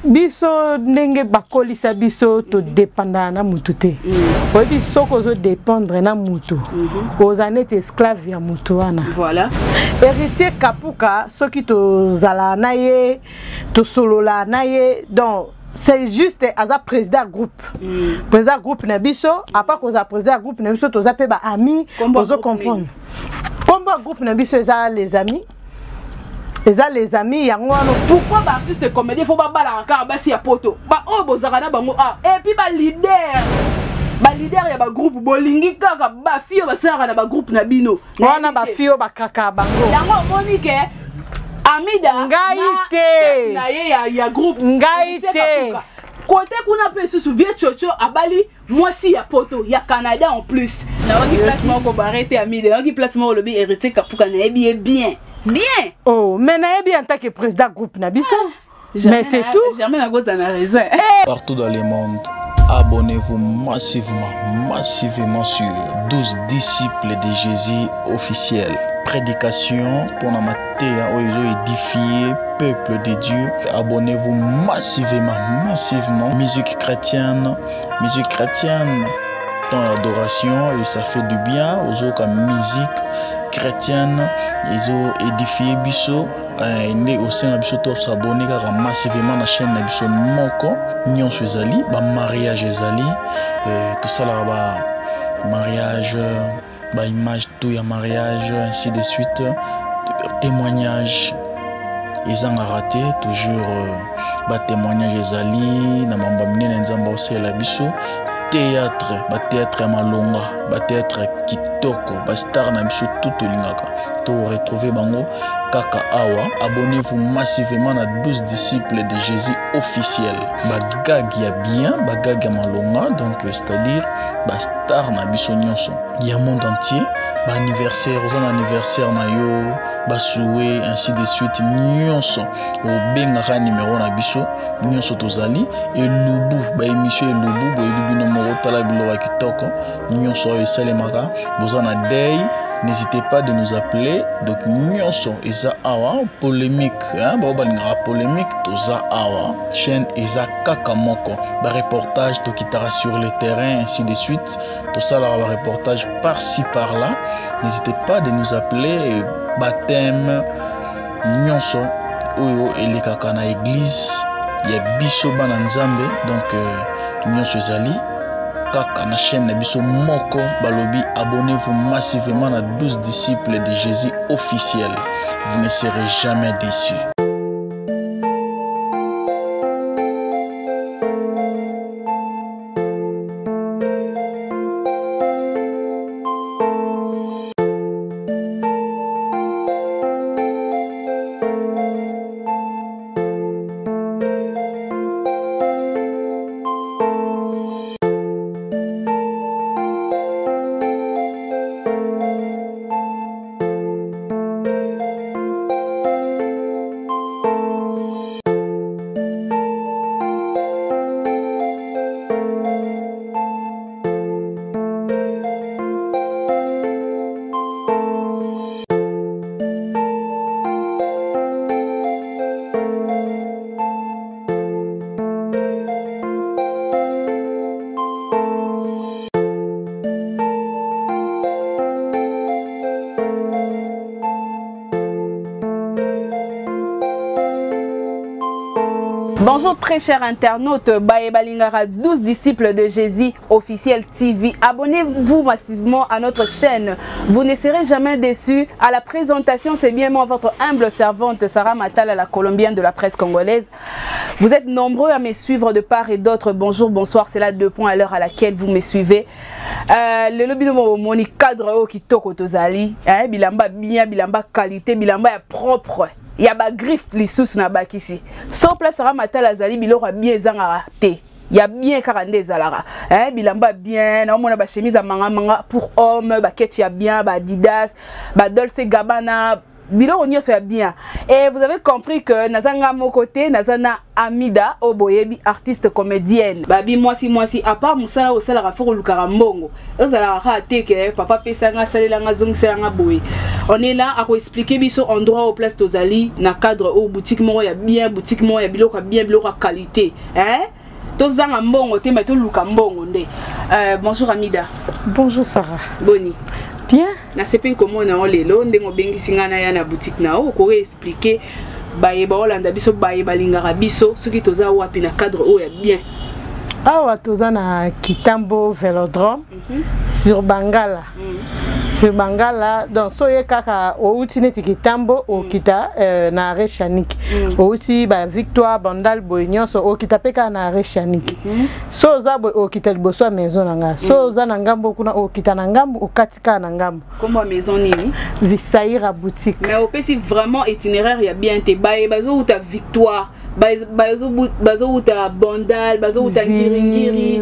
biso ndenge bakolisa biso to dépendre na mutu te oyebi soko ozo dépendre na mutu ozana ete esclave ya mutu wana. Voilà. Héritier Kapuka soki tozala na ye tosolola na ye donc c'est juste aza président groupe. Président groupe na biso à part koza président groupe na biso toza pe ba ami ozo comprendre. Combo groupe na biso eza les amis. Eza les amis yango wana. Pourquoi ba artiste comédien faut ba bala encore basi ya poto. Ba o bozaka bango et puis ba leader. Ba leader ya ba groupe bolingi kaka ba fio ba sara na ba groupe na bino. Wana ba fio ba kaka bango. Yango Monique Amida ngaite na ye ya groupe ngaite. Côté kuna pe sous vieux chocho abali mwasi ya poto ya Canada en plus. Na wangi placement ko barrete Amida, wangi placement le bi Héritier Kapuka na bien. Bien. Oh, mais na bien en tant que président groupe na biso. Mais c'est tout. Jamais na goza na raison. Partout dans le monde, abonnez-vous massivement sur 12 disciples de Jésus officiels. Prédication pour la matière où ils ont édifié peuple de Dieu. Abonnez-vous massivement. Musique chrétienne. Dans l'adoration et ça fait du bien aux autres musique chrétienne. Ils ont édifié biso. Né au sein de biso to s'abonner massivement à la chaîne de biso moko. Nyon ezali, ba mariage ezali, tout ça là ba mariage, ba image tout ya mariage ainsi de suite. Témoignage ils ont raté toujours ba témoignage ezali na mamba minene nzamba aussi la biso. Théâtre malonga, théâtre kitoko, star na biso tout lingaka. To retrouver bango kaka awa. Abonnez-vous massivement à 12 disciples de Jésus officiels. Bagag ya bien, bagag ya malonga, donc c'est-à-dire star na biso nyonso. Il y a monde entier, anniversaire, aux anniversaire na yo, souhait ainsi de suite nyonso. Au benga numéro na biso nyonso tozali et lubu, émission lubu, boyebi moro tala bilo kitoko nyonso esalemaka bozana day. N'hésitez pas de nous appeler. Donc nyonso eza awa polémique ba balinga polémique toza awa chaîne eza kaka moko ba reportage to kitara sur le terrain ainsi de suite tout ça là ba reportage par-ci par-là. N'hésitez pas de nous appeler. Baptême nyonso oyo elekaka na église ya biso bana nzambe donc nyonso ezali kaka na chaîne biso moko balobi. Abonnez-vous massivement à 12 disciples de Jésus officiels. Vous ne serez jamais déçus. Bonjour très chers internautes, Baye Balingara, 12 disciples de Jésus officiel TV. Abonnez-vous massivement à notre chaîne. Vous ne serez jamais déçus. À la présentation, c'est bien moi, votre humble servante Sarah Matala, la colombienne de la presse congolaise. Vous êtes nombreux à me suivre de part et d'autre. Bonjour, bonsoir, c'est là 2 points à l'heure à laquelle vous me suivez. Le lobby de mon cadre qui toko tozali, bilamba bien, bilamba qualité, bilamba propre. Il y a ba griffe les sous na bakisi. Sans place Sarah Matala zali bilora bien zangara te. Il y a bien 42 zalara. Bilamba bien, on a ba chemise à manga pour hommes, ba ketch ya bien, ba Adidas, ba Dolce Gabbana, biloko nyonso ya bien. Et vous avez compris que nazanga mon côté nazana Amida Oboyebi artiste comédienne. Babi moi si à part musala au sala rafo lukara mbongo. Ozala raté que papa pesanga salelanga zongselanga boye. On est là à expliquer biso endroit au place tozali na cadre au boutique mo ya bien boutique mo ya biloko bien biloko qualité. Hein? Tozanga mbongo te mais to luka mbongo nde. Bonjour Amida. Bonjour Sarah. Boni. Bien. Na sepe comment na lelo ndengo bengi singana ya na boutique na o ko expliquer baye ba olanda biso baye balingara biso soki toza wapi na cadre o ya bien. Awa toza na Kitambo Vélodrome sur Bangala. Sur Bangala donc soye kaka o uti neti Kitambo o kita na Rechanik. O uti ba Victoire Bandal Boignon so o kita peka na Rechanik. So za bo o kita liboso maison nanga. So za na ngambo kuna o kita na ngambo o katika na ngambo. Comment maison nini? Visaïra boutique. Mais au pesi vraiment itinéraire ya bien te baye bazo uta Victoire. Bazo uta Bandal, bazo uta Ngiringiri,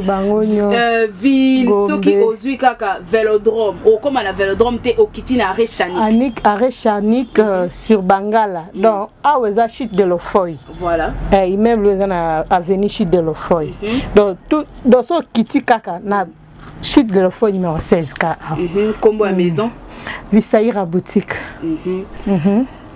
ville, soki ozui kaka Vélodrome. O comme na Vélodrome te o kiti na Rechanik. Rechanik sur Bangala. Donc aweza chute de l'Ofoy. Voilà. Immeuble na avenue chute de l'Ofoy. Donc tout dans so kiti kaka na chute de l'Ofoy numéro 16 ka. Combo à maison. Visaïra boutique.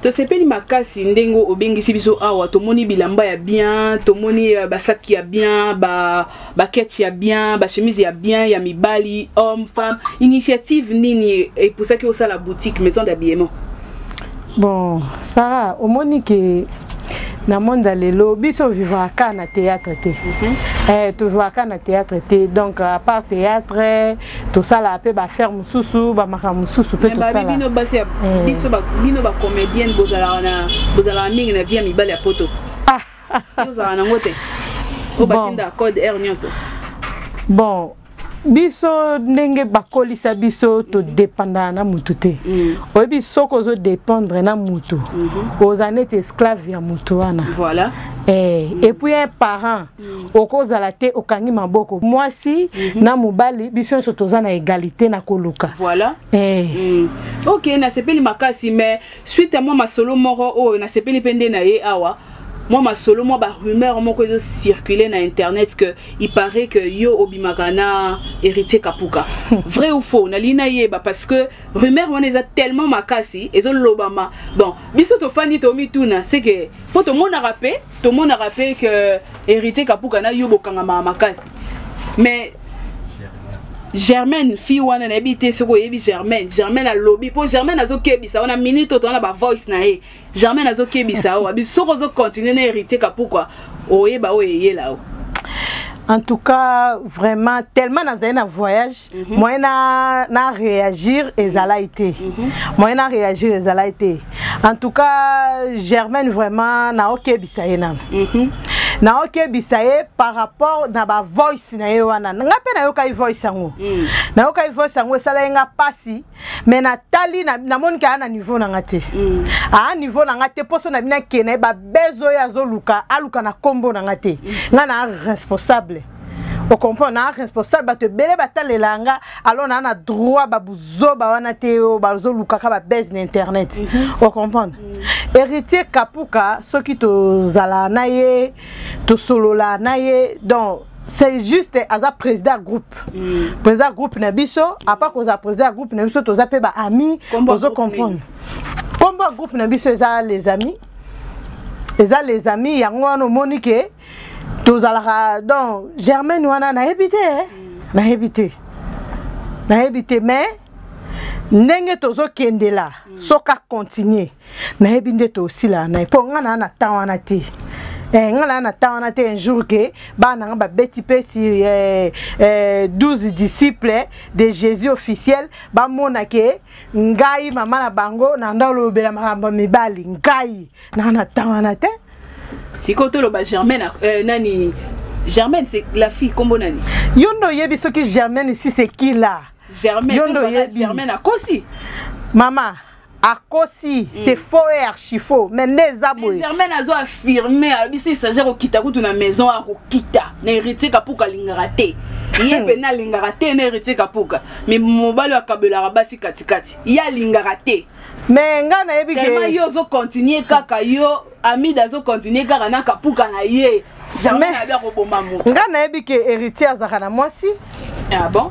To sepeli makasi ndengo obengisi biso awa tomoni bilamba ya bien tomoni basaki ya bien ba ketch ya bien ba chemise ya bien ya mibali homme femme initiative nini et pour ça que ça la boutique maison d'habillement. Bon Sarah omoni que na monde lelo biso vivre ka na théâtre te. Tu vois ka na théâtre te donc à part théâtre tout ça là peut ba faire mususu ba maka mususu peut tout ça là. Bino basi biso ba bino ba comédienne bozala mingi na via mibali ya poto. Bozala na ngote. O batinda code R nyonso. Bon biso ndenge bakolisa biso to dépendre na mutu te. Oyebi soko zo dépendre na mutu. Ozanete esclave ya mutu wana. Voilà. Et puis un parent okozala te okangi maboko. Moi si na mobali biso so toza na égalité na koluka. Voilà. OK na sepeli makasi mais suite à moi ma solo moro o na sepeli pende na ye awa. Moi ma solo moi ba rumeur moko ezo circuler na internet que il paraît que yo obimakana héritier Kapuka. Vrai ou faux na lina yeba parce que rumeur on est tellement makasi ezo lobama. Bon, biso to fani to mituna c'est que pour tout le monde a rappelé que héritier Kapuka na yo bokanga makasi. Mais Germaine fille wana na habité soko yebi Germaine a lobby pour Germaine azo kebisa on a minute to na ba voice na e Germaine azo kebisa o bisoko zo continuer na hériter Kapuka oyeba oyeye là. En tout cas, vraiment, tellement dans un voyage, moi, na réagir et ça l'a été. Moi, na réagir et ça l'a été. En tout cas, Germaine, vraiment, na ok bisaye na. Na ok bisaye par rapport na ba voice na ye wana. Nga pe na yo kai voice yango. Na yo kai voice yango sala nga pasi, mais na tali na mon ka na niveau na ngate. A niveau na ngate poso na bina kene ba bezo ya zo luka, aluka na kombo na ngate. Nga na responsable. Au comprend na responsable te bele batale langa alors on a droit babuzo ba wana teo bazo lukaka ba base na internet. Au comprendre héritier Kapuka soki to zala naye to solola naye donc c'est juste asa président groupe. Président groupe na biso à part que za président groupe na biso to za pe ba ami ozo comprendre. Combo groupe na biso za les amis. Eza les amis yango wana monike tous alors donc Germaine wana na habité mais ndenge tozo kende la soka continuer na hebinde to aussi là na po ngana na tawana te ngana na tawana te un jour que bana ba beti pe si 12 disciples de Jésus officiel ba mona ke ngai mama na bango na ndalo bela makamba mibali ngai na tawana te. Si koto lo ba Germaine nani Germaine c'est la fille combo nani yondo yebi soki Germaine ici c'est qui là Germaine yondo yebi Germaine akosi maman akosi c'est faux et archi faux mais les aboy Germaine azo affirmer biso s'agir okita kutu na maison akokita na héritier Kapuka lingaraté yebe na lingaraté na héritier Kapuka mais mobali akabela basi katikati ya lingaraté mais nga na yebi tellement yo zo continuer kaka yo Amida zo continuer kaka na kapuka na ye jamais na bien ko bomba mo nga na yebi ke héritier azaka na mwasi. Ah bon?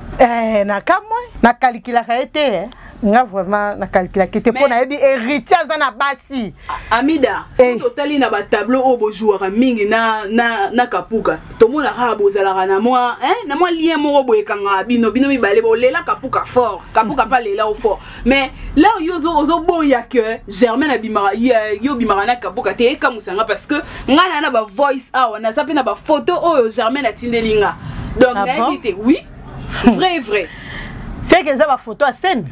Na kamwe na calcula ka été nga vraiment na calcula kete po na yebi héritier azana basi. Amida si totali na ba tableau o bo joueur mingi na kapuka to mona ra bozala na moi na moi lien mo bo ekanga bino mi balé bo lela kapuka fort kapuka pas lela au fort mais là ozo boya que Germaine abimara yo bimara na kapuka te kamusanga parce que nga na ba voice awa na zapi na ba photo o Germaine atindelinga donc na dit oui vrai c'est que ça ba photo à scène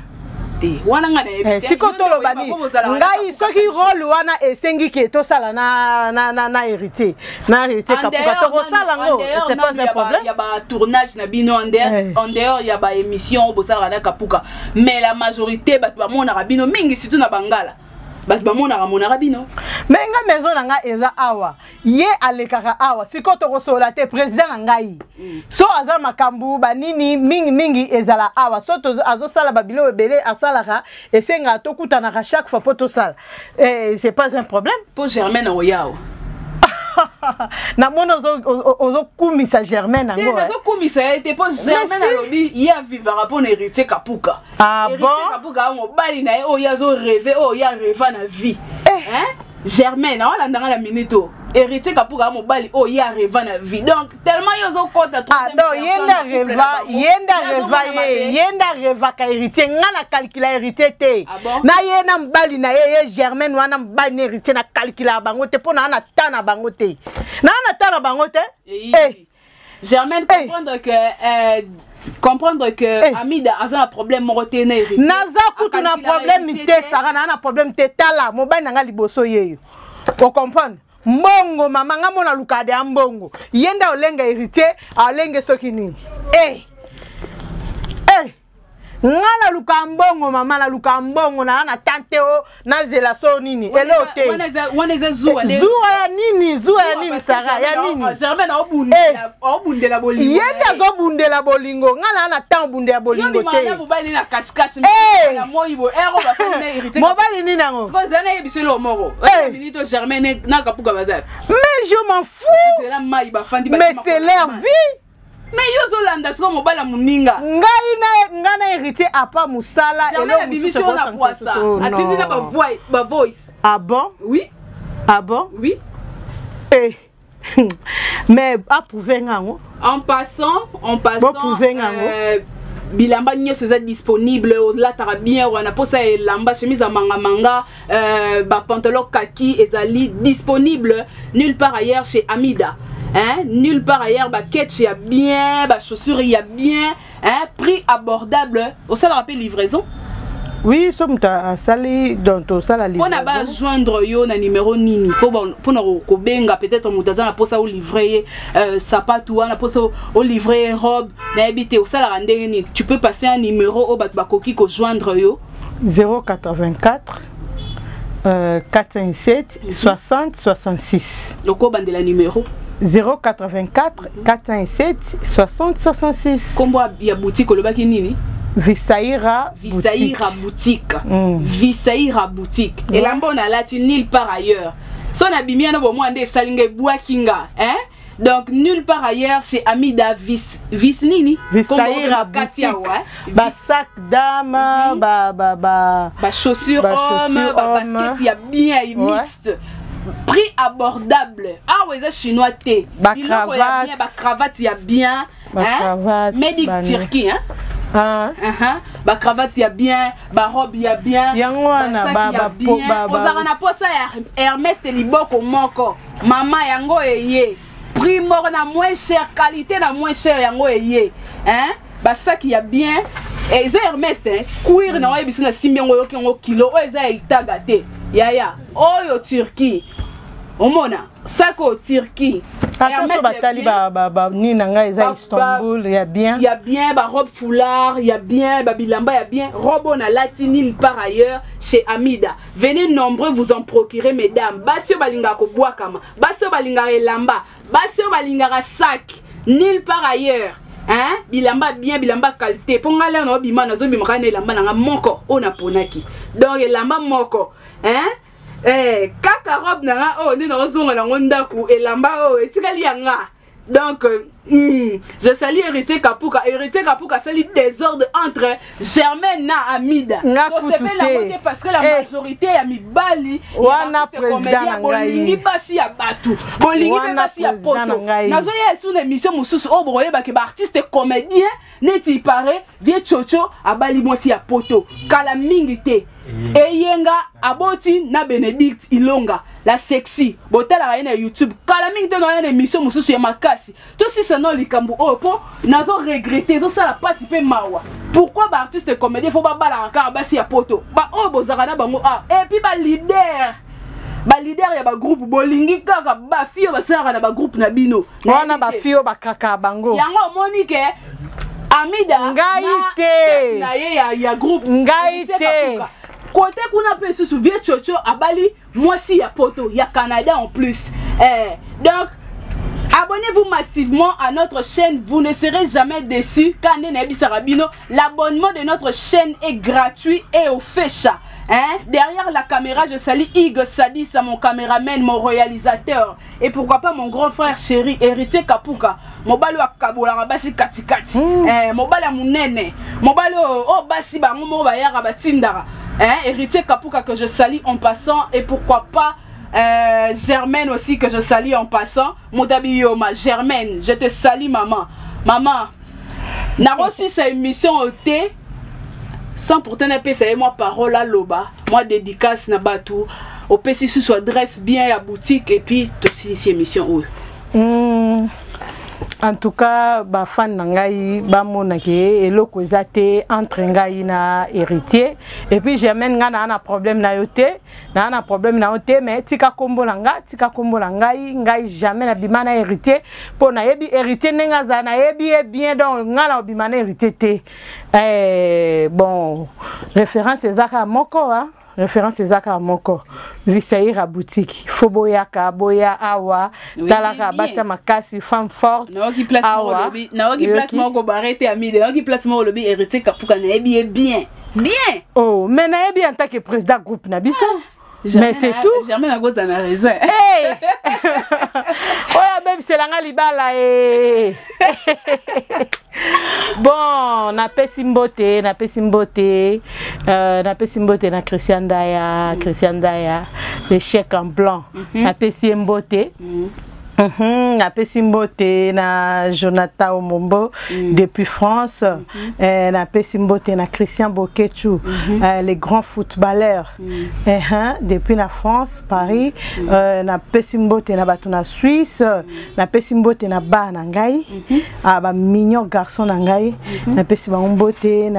wana nga na siko tolo bani ngai soki rôle wana esengi ke to sala na héritier kapuka to ko sala ngo c'est pas un problème. Il y a ba tournage na bino en dehors il y a ba émission bo sala na kapuka mais la majorité bat ba mona rabino mingi surtout na bangala bat ba mona rabino mais nga maison na nga eza awa ye alekaka awa siko to ko sola te président na ngai so aza makambu ba nini mingi ezala awa so to azo sala ba bilo ebele asalaka esenga to kutana ka chaque fois poto sala c'est pas un problème pour Germaine oyao na mono ozo kumisa Germaine ngo ozo kumisa était pas Germaine alobi ya vivra pour héritier kapuka bon kapuka ngo bali na o yazo rêver o ya rêva na vie Germaine on ndanga la minute héritier kapuka mo bali o ya rêva na vie donc tellement yozo kota tout yenda rêva ka héritier ngana calcula héritier te na yena mbali na ye Germaine wana mbali héritier na calcula bango te pona na tana bango te na tana bango te Germaine comprendre que Amida a un problème moroté na héritier naza kutu na problème te sara na problème te tala mobali nanga liboso yeyo o comprendre mbongo mama nga mona lukade ya mbongo yenda olenga héritier alenge soki nini ngala luka mbongo mama na luka mbongo na tante o na zela so nini elote waneza zuwa ya nini sara ya nini Germaine obundela bolingo yenda zo bundela bolingo ngala na temps bundela bolingo te yo mobali na kashkash na moibo ba fona héritier mobali nini nango parce que zana yebiselo moro minito Germaine na kapuka bazap mais je m'en fous mais c'est leur vie. Mais yo zolanda so mobala muninga ngai na héritier apa musala et division na poisa atindi na ba voice ah bon oui mais approuver ngango en passant bilamba nyonso eza disponible là tara bien wana posa elamba chemise à manga ba pantalon kaki ezali disponible nulle part ailleurs chez Amida. Nulle part ailleurs, bah ketch y a bien, bah chaussures y a bien, prix abordable. Au ça rappelle livraison. Oui, somme ta sali dans ton sala livraison. On a pas joindre yo na numéro nini pour ko benga peut-être mutaza na posa au livrer sapatou na posa au livrer robe na habité au sala randenge ni. Tu peux passer un numéro au bat bakoki ko joindre yo 084 457 60 66. Loko bandela numéro 084 407 60 66. Combo ya boutique olobaki nini? Visaïra boutique. Visaïra boutique. Et là on a lati nulle part ailleurs. Son abimia no bomo ande salinge bouakinga, donc nulle part ailleurs chez Amida vis nini? Visaïra boutique. Ba sac dame, ba chaussures homme, ba basket y a bien mixte. Prix abordable. Ah ouais, c'est chinois té. Ba cravate. Ba cravate y a bien. Médic Turquie, ba cravate y a bien, ba robe y a bien. Yangwana ba bien. Ozarana posa Hermès te liboko moko. Mama yango eye. Prix mort na moins cher, qualité na moins cher yango eye. Ba sac y a bien. Et c'est Hermès cuir na oyebiso na simbiango yoki ngo kilo o eza itaga te. Yaya, oyo Turquie. Omona, sako Turquie. Hermès batali ba ni nanga eza Istanbul, y a bien. Y a bien ba robe foulard, y a bien ba bilamba, y a bien robe na latine par ailleurs chez Amida. Venez nombreux vous en procurer mesdames. Basio balinga ko boakama, basio balinga elamba, basio balinga sac nulle part ailleurs. hein bilamba bien bilamba qualité po ngala no bima nazo bima kana elamba nanga moko ona ponaki donc elamba moko hein kaka robe nanga o ndi na zonga na ndako elamba o etikali yanga. Donc, je salue Héritier Kapuka. Héritier Kapuka, c'est le désordre entre Germaine et Amida. Donc, c'est la montée parce que la majorité a mis Bali. Wana président Bolingi basi ya batu. Bolingi basi ya poto. Nazo ya sous l'émission mususu o boye ba ke ba artiste comédien neti paraît vie chocho abali mosi ya poto. Kala mingi te. Eyenga aboti na Benedict Ilonga. La sexy, botala na YouTube. Kala mingi te na émission mususu ya makasi. Tout si c'est non likambu oh po nazo regretter zo sala pasi pe mawa. Pourquoi ba artiste comédien faut ba bala encore basi ya poto. Ba oh bozaka na bango et puis ba leader ya ba groupe bolingi kaka ba fio ba sala na ba groupe na bino. Wana ba fio ba kaka bango. Yango Monique Amida ngaite na ye ya groupe ngaite. Côté qu'on appelle ce vieux chocho à Bali, moi si à Poto, il y a Canada en plus. Donc, abonnez-vous massivement à notre chaîne, vous ne serez jamais déçus. L'abonnement de notre chaîne est gratuit et au fécha. Derrière la caméra, je salue Hugues Sadis, mon caméraman, mon réalisateur. Et pourquoi pas mon grand frère chéri, Héritier Kapuka. Mobalo a Kabola Rabashi Katikati. Mobalo a Mounene. Mobalo o Basi Bango Mobaya Rabatindara. Héritier Kapuka que je salue en passant. Et pourquoi pas Germaine aussi que je salue en passant. Modabi Yoma, Germaine, je te salue maman. Maman, n'a aussi sa émission au thé. Sans pourtant ne pas moi parole à loba, moi dédicace na batou, au PC soit adresse bien à boutique et puis aussi ici émission. En tout cas, ba fan nangai ba monake eloko ezate entre ngai na héritier et puis Germaine nga na problème na yote, na problème na yote mais tika kombo ngai jamais na bimana héritier pour na yebi héritier nenga za na yebi bien donc nga na bimana héritier te. Bon, référence ezaka moko référence ezaka moko visaira boutique foboyaka boya awa talaka basa makasi femme forte na qui place moko barrete amide na qui place moko lobi Héritier Kapuka na bien oh mais na bien en tant que président groupe na biso. Mais c'est tout. Jamais la gauche en a raison. Hey! Voilà, même c'est la libala. Bon, na pesimbote, na Christian Daya, le chèque en blanc, na pesimbote. Na pesimbote na Jonathan Omombo depuis France, na pesimbote na Christian Bokechu, les grands footballeurs depuis la France, Paris, na pesimbote na batuna Suisse, na pesimbote na ba na ngai, ba mignon garçon na ngai, na pesimbote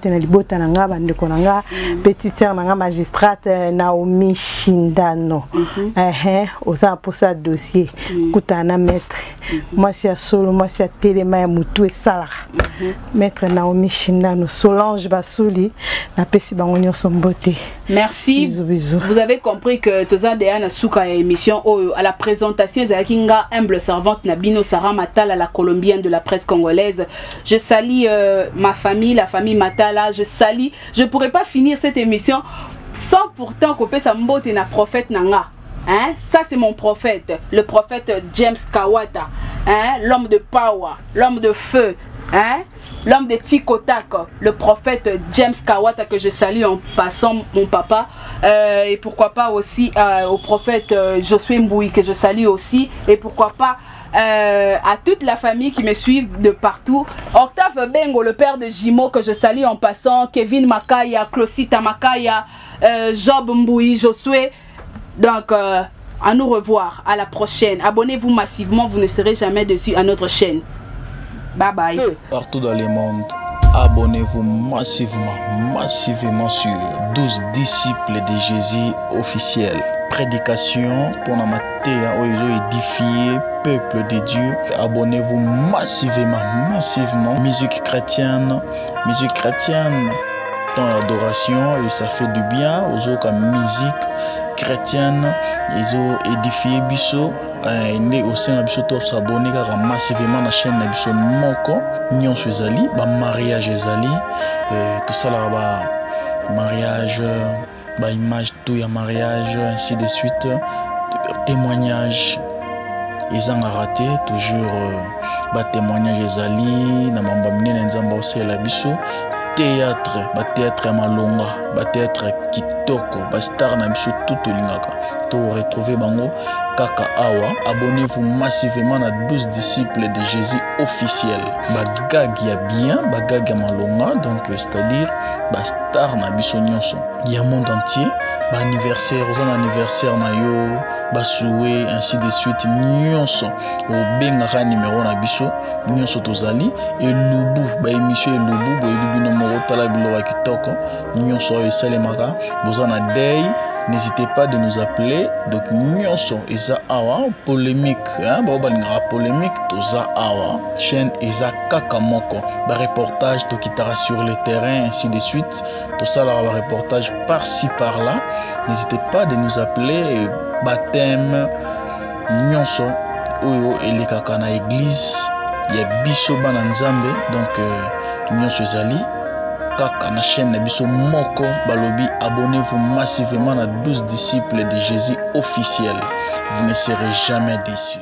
na libota na nga bandeko na nga, petite sœur na nga magistrate Naomi Shindano. Osa pour ça dossier. Koutana maître, moi c'est solo, moi c'est téléma ya mutu et sala. Maître Naomi Shindano, Solange Bassouli, na pesi bango nyonso mbote. Merci. Bisous. Vous avez compris que Toza Deana Souka émission à la présentation Zakinga humble servante Nabino Sarah Matala, la colombienne de la presse congolaise. Je salue ma famille, la famille Matala. Je pourrais pas finir cette émission sans pourtant couper sa mbote na prophète Nanga. Ça c'est mon prophète, le prophète James Kawata, l'homme de power, l'homme de feu, l'homme de Tikotak, le prophète James Kawata que je salue en passant, mon papa, et pourquoi pas aussi au prophète Josué Mboui que je salue aussi, et pourquoi pas à toute la famille qui me suit de partout. Octave Bengo, le père de Jimo que je salue en passant, Kevin Makaya, Closita Makaya, Job Mboui, Josué. Donc, à nous revoir, à la prochaine. Abonnez-vous massivement, vous ne serez jamais déçus à notre chaîne. Bye bye. Partout dans le monde, abonnez-vous massivement sur 12 disciples de Jésus officiels. Prédication pour la matière où ils ont édifié peuple de Dieu. Abonnez-vous massivement. Musique chrétienne. Dans l'adoration et ça fait du bien aux autres musique. chrétienne ils ont édifié biso et au sein de biso to s'abonner car massivement la chaîne na biso moko nyonso ezali ba mariage ezali tout ça là ba mariage ba image tout ya mariage ainsi de suite témoignage ils ont raté toujours ba témoignage ezali na mamba minene nzamba osela biso théâtre ba théâtre malonga ba théâtre kitoko ba star na biso tout olingaka to retrouver bango kaka awa. Abonnez-vous massivement à 12 disciples de Jésus officiel ba gag ya bien ba gag ya malonga donc c'est-à-dire ba star na biso nyonso ya monde entier ba anniversaire aux anniversaire na yo ba souhait ainsi de suite nyonso au bengaka numéro na biso nyonso tozali et lubu ba émission et lubu boyebi bino moko tala bilo kitoko nyonso esalemaka bozana day. N'hésitez pas de nous appeler. Donc, nyonso eza awa polémique, hein, ba polémique toza awa chaîne eza kaka moko ba reportage to kitara sur le terrain ainsi de suite. Tout ça là ba reportage par-ci par-là. N'hésitez pas de nous appeler. Baptême nyonso oyo elekaka na église ya biso bana nzambe donc nyonso ezali kaka na chaîne na biso moko balobi. Abonnez-vous massivement à 12 disciples de Jésus officiel. Vous ne serez jamais déçus.